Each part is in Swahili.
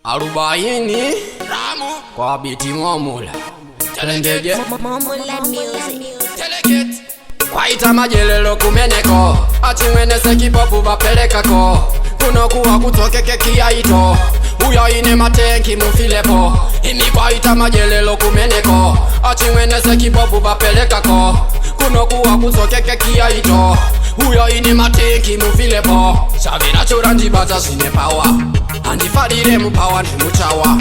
Arubaini Ramu kwa biti Momula Challengeje Momula music. Delegate Waita majelelo kumeneko Achimwene seki popu vapelekako Kunokuwa kutokeke kiaito Uyo ine matenki mufilepo Imi waita majelelo kumeneko Achimwene seki popu vapelekako Kunokuwa kutokeke kiaito Uyo ine matenki mufilepo Shavira churanji baza sine power Andifadire mupawa ni muchawa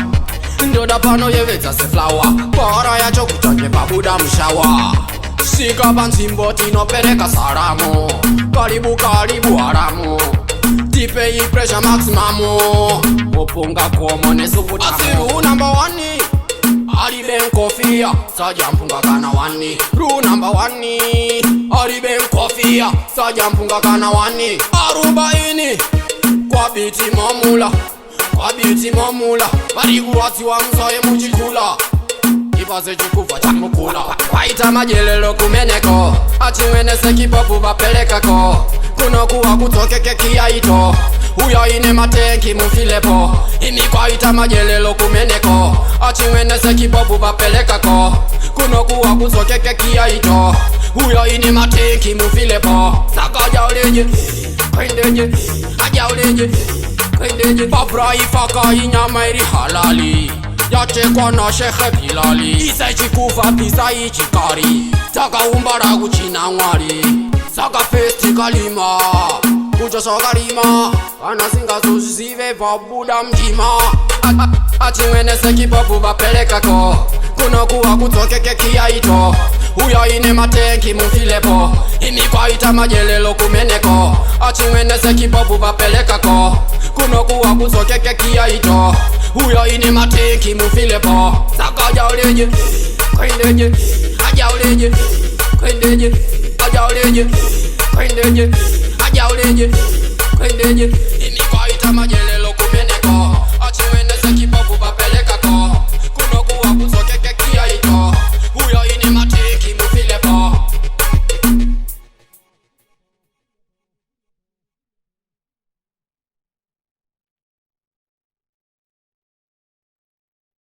Ndoda pano yevetsa se flower Para ya chokutanye babuda mshawa Sika banzimbo tinopereka salamu Karibu karibu haramu Tipe yi pressure maximamu Opunga komo nesubuta Asiru number one Ariben kofia Saja mpunga kana wani Ru number one Ariben kofia Saja mpunga kana wani Arubaini Kwa biti Momula Kwa biti Momula Barigu wati wa mzoe mujikula Ibaze chikufa chamukula Waita majelelo kumeneko Achimwene seki popu vapelekako Kunokuwa kutokeke kiaito Uyo ine matenki mufilepo Imi kwaita majelelo kumeneko Achimwene seki popu vapelekako Kunokuwa kutokeke kiaito Uyo ine matenki mufilepo Saka jauleje Kwendeje Ajauleje Kwendeje Babra ifaka inyama iri halali Yatekwa na shekhe Bilali Isa ichikufa pisa ichikari Saka umbara kuchina ngwari Saka festi kalima Kucho sokarima Kana singa suzive vabuda mjima Achimwene seki popu vapelekako Kunokuwa kutokeke kiaito Uyo ine matenki mufilepo Imi kwaita majelelo kumeneko Achimwene seki popu vapelekako Kunokuwa kutokeke kiaito Uyo ine matenki mufilepo Saka jauleje Kwendeje Ajauleje Kwendeje Ajauleje Kwendeje Ajauleje Kwendeje Imi kwaita majelelo kumeneko